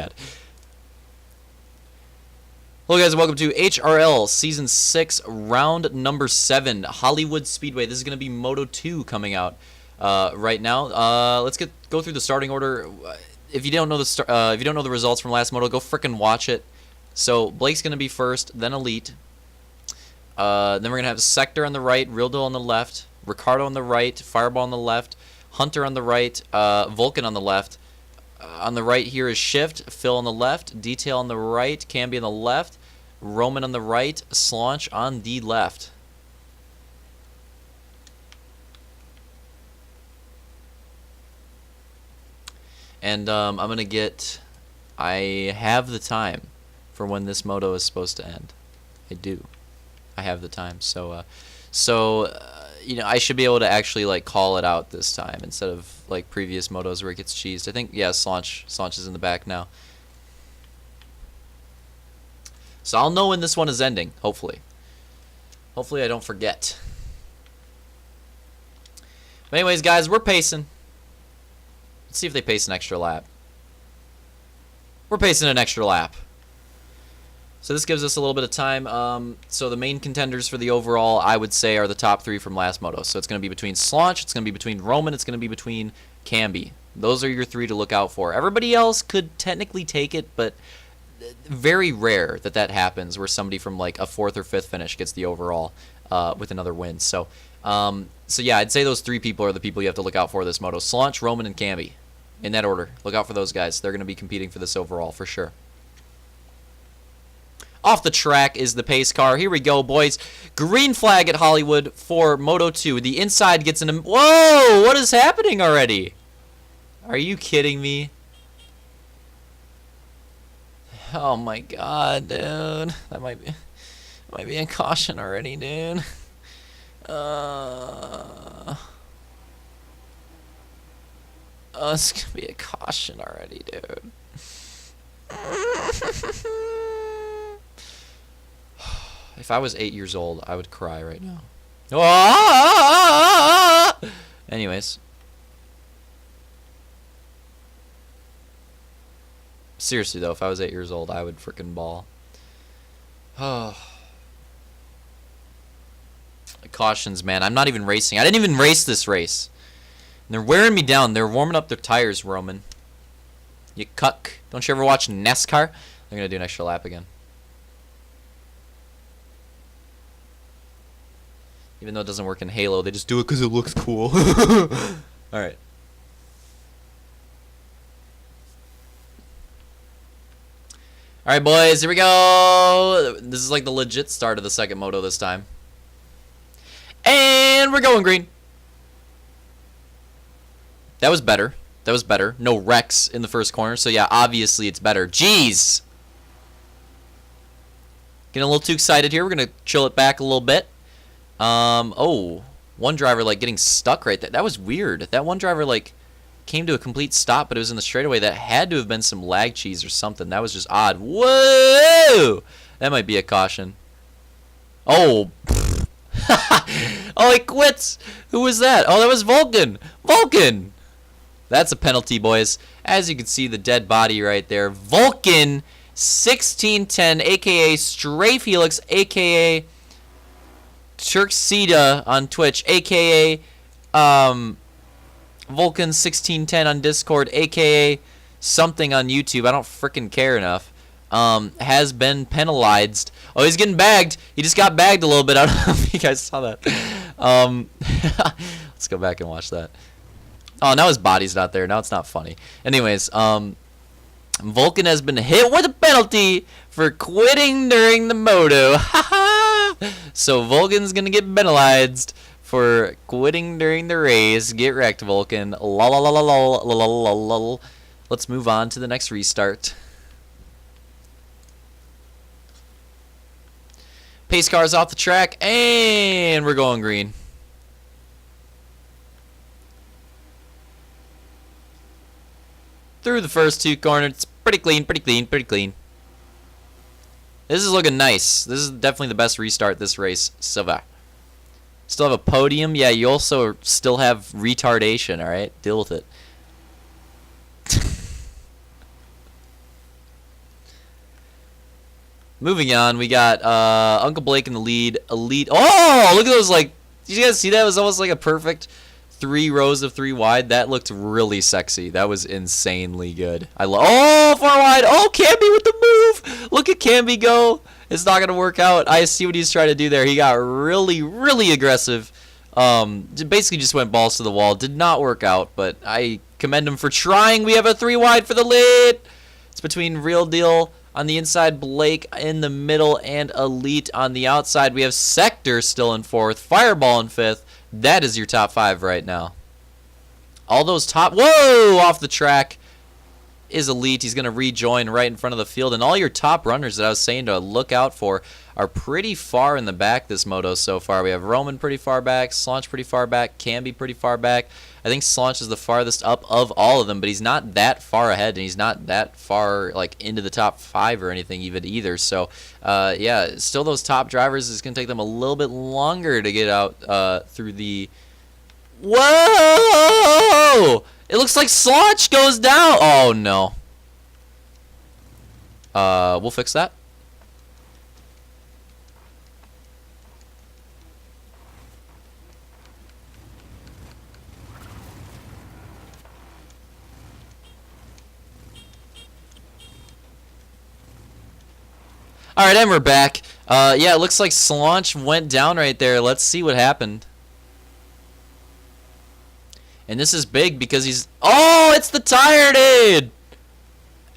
bad. Hello guys, welcome to HRL Season 6, Round number 7, Hollywood Speedway. This is going to be Moto 2 coming out right now. Let's go through the starting order. If you don't know the results from last Moto, go frickin' watch it. So Blake's going to be first, then Elite. Then we're going to have Sector on the right, Real Deal on the left, Ricardo on the right, Fireball on the left, Hunter on the right, Vulcan on the left. On the right here is Shift, Phil on the left, Detail on the right, Camby on the left, Roman on the right, Slaunch on the left. And I'm going to get... I have the time for when this moto is supposed to end. I do. I have the time. So, you know, I should be able to actually like call it out this time instead of like previous motos where it gets cheesed. I think, yeah, Slaunch is in the back now. So I'll know when this one is ending, hopefully. Hopefully I don't forget. But anyways, guys, we're pacing. Let's see if they pace an extra lap. We're pacing an extra lap. So this gives us a little bit of time. So the main contenders for the overall, I would say, are the top 3 from last moto. So it's going to be between Slaunch, it's going to be between Roman, it's going to be between Camby. Those are your 3 to look out for. Everybody else could technically take it, but very rare that happens where somebody from like a 4th or 5th finish gets the overall with another win. So yeah, I'd say those 3 people are the people you have to look out for this moto. Slaunch, Roman, and Camby. In that order. Look out for those guys. They're going to be competing for this overall for sure. Off the track is the pace car. Here we go, boys. Green flag at Hollywood for Moto 2. The inside gets into... Whoa! What is happening already? Are you kidding me? Oh my god, dude. That might be a caution already, dude. It's gonna be a caution already, dude. If I was 8 years old, I would cry right now. Anyways. Seriously, though, if I was 8 years old, I would frickin' bawl. Cautions, man. I'm not even racing. I didn't even race this race. And they're wearing me down. They're warming up their tires, Roman. You cuck. Don't you ever watch NASCAR? They're going to do an extra lap again. Even though it doesn't work in Halo, they just do it because it looks cool. Alright. Alright, boys. Here we go. This is like the legit start of the second moto this time. And we're going green. That was better. That was better. No wrecks in the first corner. So, yeah, obviously it's better. Jeez. Getting a little too excited here. We're going to chill it back a little bit. Oh. One driver, like, getting stuck right there. That was weird. That one driver, like, came to a complete stop, but it was in the straightaway. That had to have been some lag cheese or something. That was just odd. Whoa! That might be a caution. Oh. Oh, he quits. Who was that? Oh, that was Vulcan. Vulcan. That's a penalty, boys. As you can see, the dead body right there. Vulcan 1610, a.k.a. Strafe Helix, a.k.a. Turksida on Twitch, a.k.a. Vulcan 1610 on Discord, a.k.a. something on YouTube. I don't frickin' care enough. Has been penalized. Oh, he's getting bagged. He just got bagged a little bit. I don't know if you guys saw that. Let's go back and watch that. Oh, now his body's not there. Now it's not funny. Anyways, Vulcan has been hit with a penalty for quitting during the moto. So Vulcan's gonna get penalized for quitting during the race. Get wrecked, Vulcan. Lol. Let's move on to the next restart. Pace car's off the track, and we're going green. Through the first 2 corners. It's pretty clean, pretty clean, pretty clean. This is looking nice. This is definitely the best restart this race. Silva. Still have a podium. Yeah, you also still have retardation, alright? Deal with it. Moving on, we got Uncle Blake in the lead. Elite. Oh, look at those, like, did you guys see that? It was almost like a perfect 3 rows of 3 wide. That looked really sexy. That was insanely good. I love. Oh, 4 wide. Oh, Camby with the move. Look at Camby go. It's not going to work out. I see what he's trying to do there. He got really, really aggressive. Basically just went balls to the wall. Did not work out, but I commend him for trying. We have a 3 wide for the lead. It's between Real Deal on the inside, Blake in the middle, and Elite on the outside. We have Sector still in 4th, Fireball in 5th. That is your top 5 right now. All those top... Whoa! Off the track is Elite. He's going to rejoin right in front of the field. And all your top runners that I was saying to look out for are pretty far in the back this moto so far. We have Roman pretty far back, Slaunch pretty far back, Camby pretty far back. I think Slaunch is the farthest up of all of them, but he's not that far ahead, and he's not that far like into the top 5 or anything even either. So, yeah, still those top drivers, it's going to take them a little bit longer to get out through the... Whoa! It looks like Slaunch goes down. Oh, no. We'll fix that. Alright, and we're back. Yeah, it looks like Slaunch went down right there. Let's see what happened. And this is big because he's... Oh, it's the tire dude!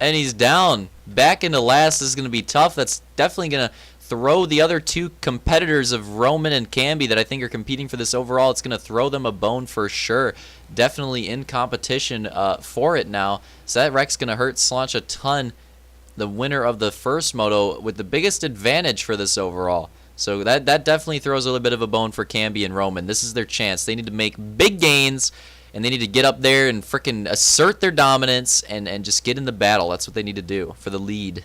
And he's down. Back into last. This is going to be tough. That's definitely going to throw the other 2 competitors of Roman and Camby that I think are competing for this overall. It's going to throw them a bone for sure. Definitely in competition for it now. So that wreck's going to hurt Slaunch a ton. The winner of the first moto with the biggest advantage for this overall. So that definitely throws a little bit of a bone for Camby and Roman. This is their chance. They need to make big gains, and they need to get up there and frickin' assert their dominance and just get in the battle. That's what they need to do for the lead.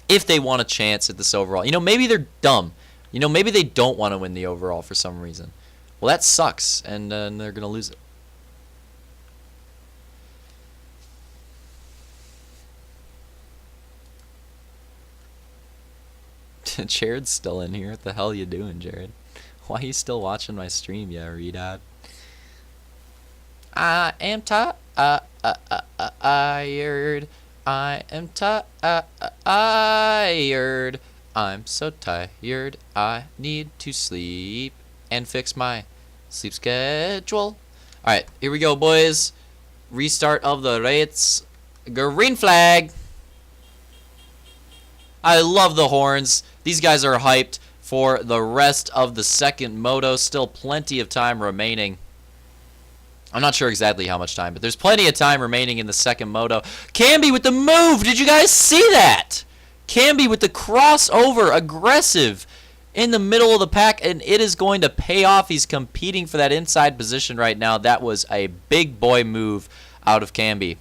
If they want a chance at this overall. You know, maybe they're dumb. You know, maybe they don't want to win the overall for some reason. Well, that sucks, and they're going to lose it. Jared's still in here. What the hell you doing, Jared? Why are you still watching my stream, yeah, Redad? I am tired. I am tired. I'm so tired. I need to sleep and fix my sleep schedule. Alright, here we go, boys. Restart of the race. Green flag. I love the horns. These guys are hyped for the rest of the second moto. Still plenty of time remaining. I'm not sure exactly how much time, but there's plenty of time remaining in the second moto. Camby with the move. Did you guys see that? Camby with the crossover, aggressive in the middle of the pack, and it is going to pay off. He's competing for that inside position right now. That was a big boy move out of Camby.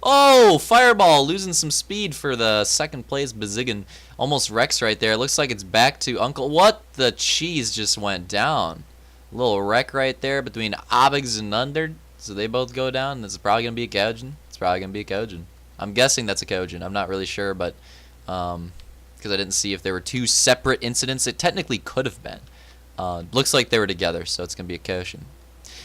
Oh, Fireball losing some speed for the second place Bazigan. Almost wrecks right there. Looks like it's back to Uncle. What? The cheese just went down. Little wreck right there between Abigs and Under. So they both go down. This is probably going to be a Kojin. It's probably going to be a Kojin. I'm guessing that's a Kojin. I'm not really sure, but because I didn't see if there were 2 separate incidents. It technically could have been. Looks like they were together, so it's going to be a Kojin.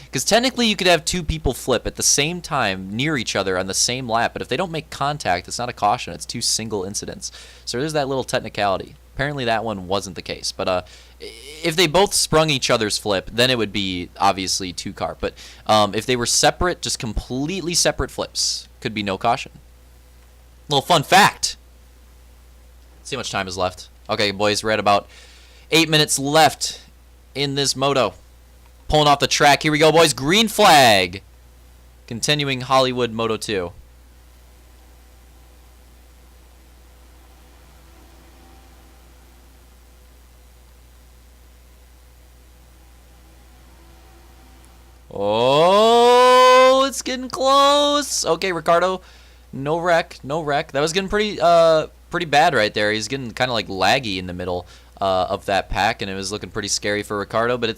Because technically you could have 2 people flip at the same time near each other on the same lap, but if they don't make contact, it's not a caution. It's 2 single incidents. So there's that little technicality. Apparently that one wasn't the case. But if they both sprung each other's flip, then it would be obviously 2 car. But if they were separate, just completely separate flips, could be no caution. Little fun fact. Let's see how much time is left. Okay, boys, we're at about 8 minutes left in this moto. Pulling off the track. Here we go, boys. Green flag. Continuing Hollywood Moto 2. Oh, it's getting close. Okay, Ricardo. No wreck. No wreck. That was getting pretty bad right there. He's getting kind of like laggy in the middle. of that pack, and it was looking pretty scary for Ricardo. But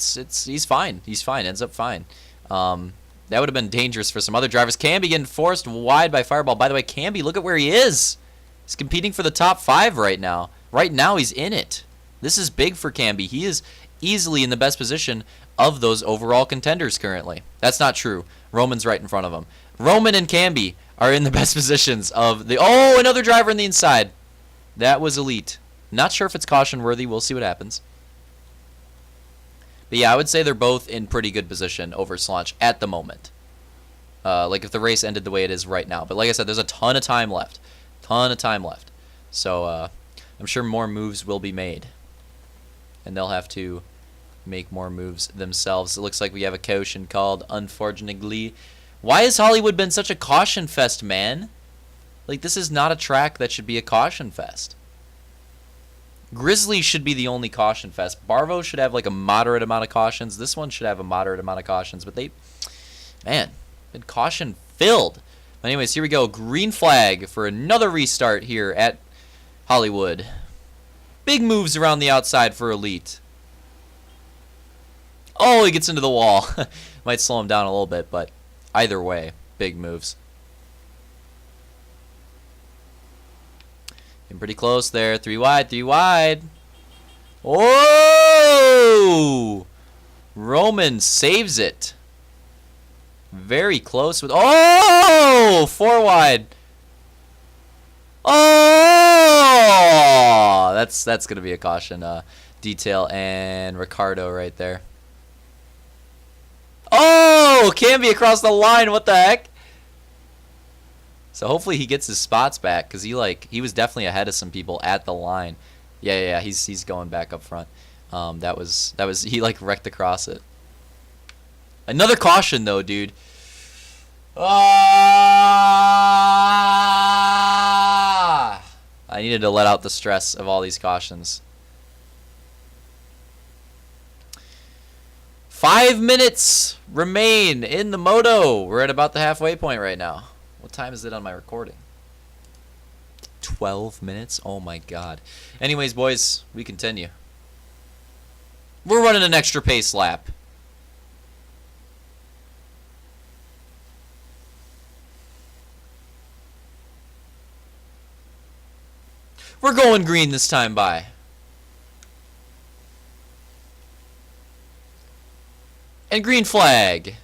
he's fine. He's fine. Ends up fine. That would have been dangerous for some other drivers. Camby getting forced wide by Fireball. By the way, Camby, look at where he is. He's competing for the top 5 right now. Right now, he's in it. This is big for Camby. He is easily in the best position of those overall contenders currently. That's not true. Roman's right in front of him. Roman and Camby are in the best positions of the... Oh, another driver on the inside. That was elite. Not sure if it's caution worthy. We'll see what happens. But yeah, I would say they're both in pretty good position over Slaunch at the moment. Like if the race ended the way it is right now. But like I said, there's a ton of time left. So I'm sure more moves will be made. And they'll have to make more moves themselves. It looks like we have a caution called, unfortunately. Why has Hollywood been such a caution fest, man? Like, this is not a track that should be a caution fest. Grizzly should be the only caution fest. Barvo should have like a moderate amount of cautions. This one should have a moderate amount of cautions. But they, man, been caution filled. But anyways, here we go. Green flag for another restart here at Hollywood. Big moves around the outside for Elite. Oh, he gets into the wall. Might slow him down a little bit, but either way, big moves. Getting pretty close there. 3 wide, 3 wide. Oh! Roman saves it. Very close with... Oh! 4 wide. Oh! That's going to be a caution detail. And Ricardo right there. Oh! Camby across the line. What the heck? So hopefully he gets his spots back, because he was definitely ahead of some people at the line. Yeah, he's going back up front. That was he like wrecked across it. Another caution though, dude. Ah! I needed to let out the stress of all these cautions. 5 minutes remain in the Moto. We're at about the halfway point right now. What time is it on my recording? 12 minutes? Oh my god. Anyways, boys, we continue. We're running an extra pace lap. We're going green this time by. And green flag.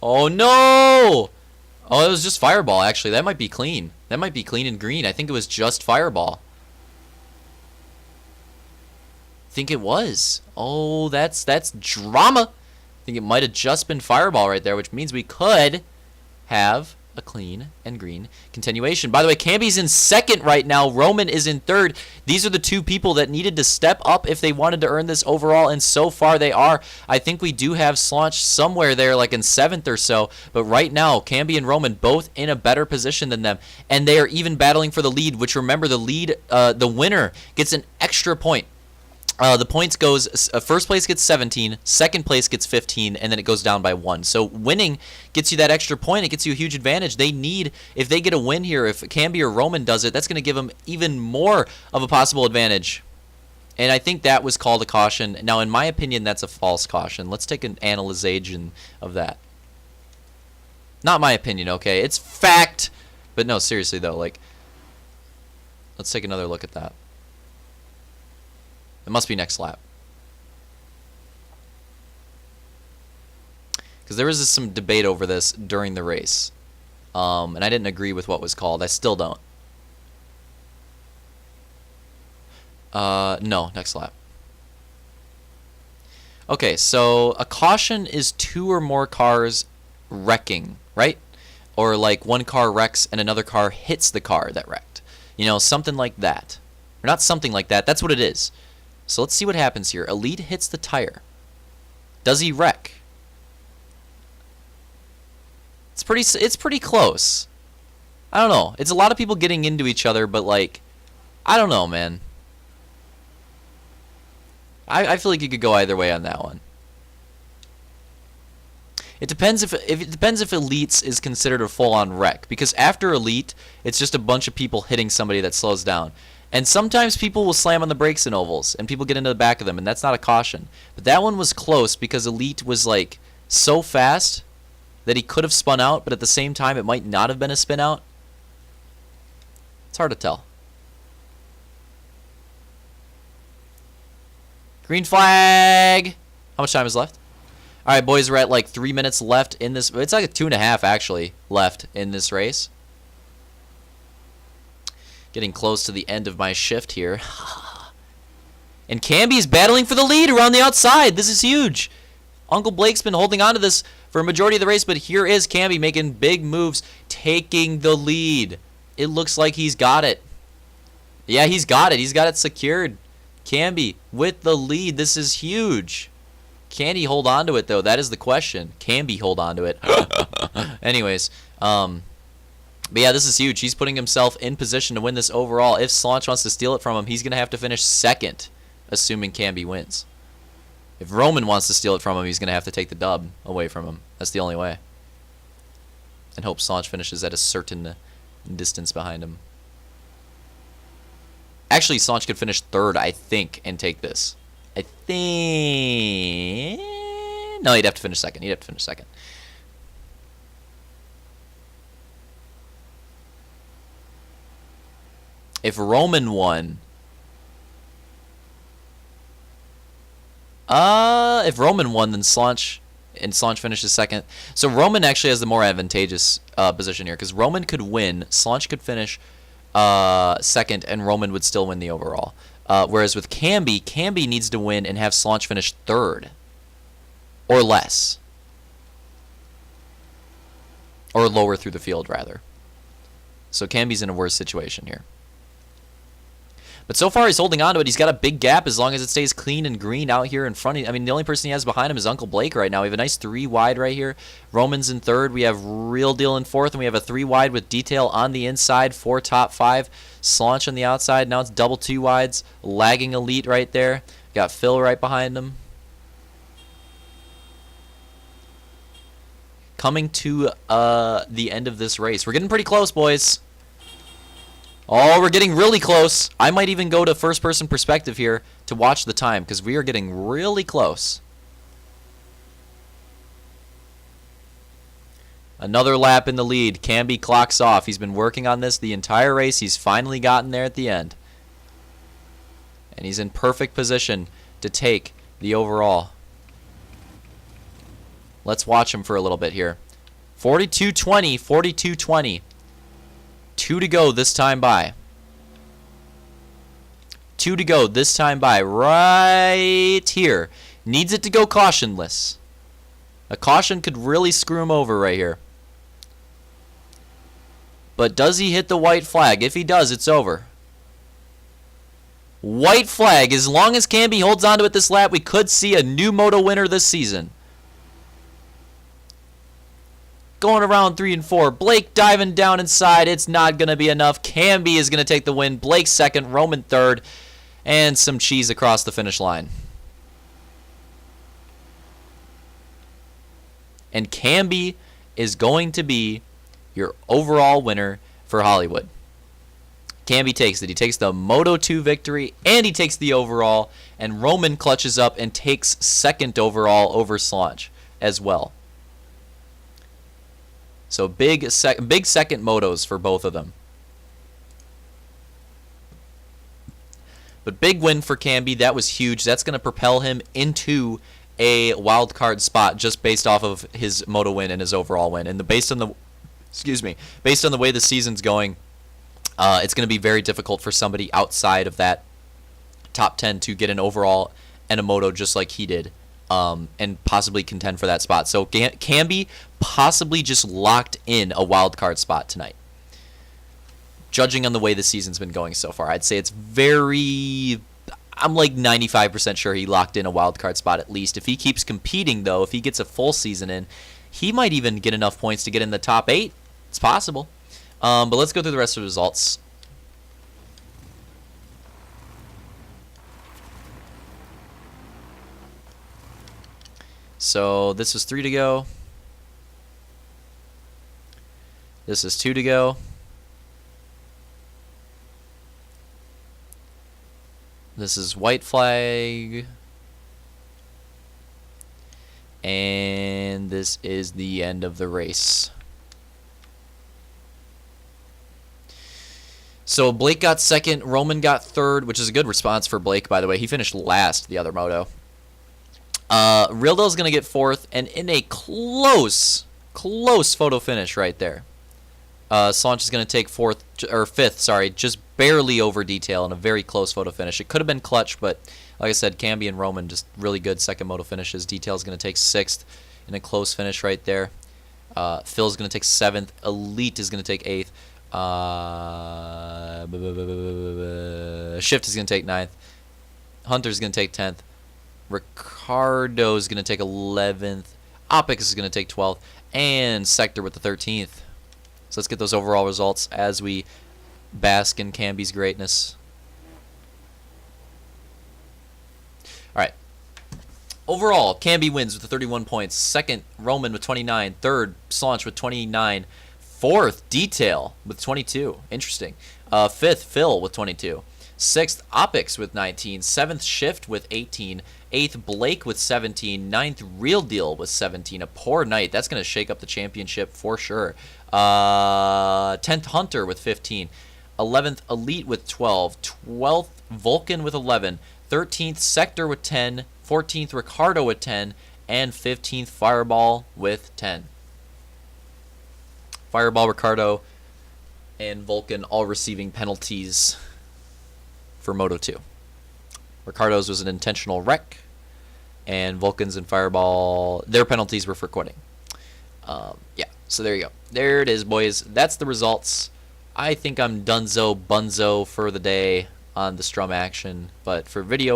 Oh no! Oh, it was just Fireball, actually. That might be clean. That might be clean and green. I think it was just Fireball. I think it was. Oh, that's drama. I think it might have just been Fireball right there, which means we could have a clean and green continuation. By the way, Camby's in second right now. Roman is in third. These are the two people that needed to step up if they wanted to earn this overall, and so far they are. I think we do have Slaunch somewhere there, like in seventh or so, but right now, Camby and Roman both in a better position than them, and they are even battling for the lead, which remember, the lead, the winner gets an extra point. The points goes, first place gets 17, second place gets 15, and then it goes down by 1. So winning gets you that extra point. It gets you a huge advantage. They need, if they get a win here, if Camby or Roman does it, that's going to give them even more of a possible advantage. And I think that was called a caution. Now, in my opinion, that's a false caution. Let's take an analyzation of that. Not my opinion, okay? It's fact. But no, seriously, though, like, let's take another look at that. It must be next lap. Because there was some debate over this during the race. And I didn't agree with what was called. I still don't. No, next lap. Okay, so a caution is 2 or more cars wrecking, right? Or like one car wrecks and another car hits the car that wrecked. You know, something like that. Or not something like that. That's what it is. So let's see what happens here. Elite hits the tire. Does he wreck? It's pretty close. I don't know. It's a lot of people getting into each other, but like, I don't know, man. I feel like you could go either way on that one. It depends if Elites is considered a full-on wreck, because after Elite, it's just a bunch of people hitting somebody that slows down. And sometimes people will slam on the brakes in ovals, and people get into the back of them, and that's not a caution. But that one was close because Elite was like so fast that he could have spun out, but at the same time, it might not have been a spin out. It's hard to tell. Green flag. How much time is left? All right, boys, we're at like 3 minutes left in this. It's like a 2.5 actually left in this race. Getting close to the end of my shift here. And Camby's battling for the lead around the outside. This is huge. Uncle Blake's been holding on to this for a majority of the race, but here is Camby making big moves, taking the lead. It looks like he's got it. Yeah, he's got it. He's got it secured. Camby with the lead. This is huge. Can he hold on to it, though? That is the question. Can he hold on to it? Anyways, but yeah, this is huge. He's putting himself in position to win this overall. If Slaunch wants to steal it from him, he's going to have to finish second, assuming Camby wins. If Roman wants to steal it from him, he's going to have to take the dub away from him. That's the only way. And hope Slaunch finishes at a certain distance behind him. Actually, Slaunch could finish third, I think, and take this. I think... No, he'd have to finish second. He'd have to finish second. If Roman won... if Roman won, then Slaunch finishes second. So Roman actually has the more advantageous position here, because Roman could win, Slaunch could finish second, and Roman would still win the overall. Whereas with Camby, Camby needs to win and have Slaunch finish third. Or less. Or lower through the field, rather. So Camby's in a worse situation here. But so far, he's holding on to it. He's got a big gap as long as it stays clean and green out here in front. I mean, the only person he has behind him is Uncle Blake right now. We have a nice 3 wide right here. Roman's in third. We have Real Deal in fourth. And we have a 3 wide with Detail on the inside. 4 top 5. Slaunch on the outside. Now it's double 2 wides. Lagging Elite right there. Got Phil right behind him. Coming to the end of this race. We're getting pretty close, boys. Oh, we're getting really close. I might even go to first-person perspective here to watch the time, because we are getting really close. Another lap in the lead. Camby clocks off. He's been working on this the entire race. He's finally gotten there at the end. And he's in perfect position to take the overall. Let's watch him for a little bit here. 42.20, 42.20. 2 to go this time by. 2 to go this time by. Right here. Needs it to go cautionless. A caution could really screw him over right here. But does he hit the white flag? If he does, it's over. White flag. As long as Camby holds on to it this lap, we could see a new Moto winner this season. Going around 3 and 4. Blake diving down inside. It's not going to be enough. Camby is going to take the win. Blake second. Roman third. And some cheese across the finish line. And Camby is going to be your overall winner for Hollywood. Camby takes it. He takes the Moto 2 victory, and he takes the overall. And Roman clutches up and takes second overall over Slaunch as well. So big second motos for both of them. But big win for Camby. That was huge. That's going to propel him into a wild card spot just based off of his moto win and his overall win. And based on the way the season's going, it's going to be very difficult for somebody outside of that top 10 to get an overall and a moto just like he did. And possibly contend for that spot. So Camby possibly just locked in a wild card spot tonight. Judging on the way the season's been going so far, I'd say it's very... I'm like 95% sure he locked in a wild card spot at least. If he keeps competing, though, if he gets a full season in, he might even get enough points to get in the top 8. It's possible. But let's go through the rest of the results. So this was 3 to go. This is 2 to go. This is white flag. And this is the end of the race. So Blake got second, Roman got third, which is a good response for Blake, by the way. He finished last the other moto. Realdale's going to get fourth, and in a close photo finish right there. Solange is going to take fifth, sorry, just barely over Detail in a very close photo finish. It could have been clutch, but like I said, Camby and Roman just really good second moto finishes. Detail is going to take sixth in a close finish right there. Phil's going to take seventh. Elite is going to take eighth. Shift is going to take ninth. Hunter's going to take 10th. Ricardo's going to take 11th. Opix is going to take 12th. And Sector with the 13th. So let's get those overall results as we bask in Camby's greatness. Alright. Overall, Camby wins with the 31 points. Second, Roman with 29. Third, Solange with 29. Fourth, Detail with 22. Interesting. Fifth, Phil with 22. Sixth, Opix with 19. Seventh, Shift with 18. Eighth, Blake with 17. Ninth, Real Deal with 17. A poor night. That's going to shake up the championship for sure. 10th, Hunter with 15. 11th, Elite with 12. 12th, Vulcan with 11. 13th, Sector with 10. 14th, Ricardo with 10. And 15th, Fireball with 10. Fireball, Ricardo, and Vulcan all receiving penalties for Moto 2. Ricardo's was an intentional wreck, and Vulcan's and Fireball, their penalties were for quitting. Yeah, so there you go. There it is, boys. That's the results. I think I'm dunzo bunzo for the day on the Strum action, but for video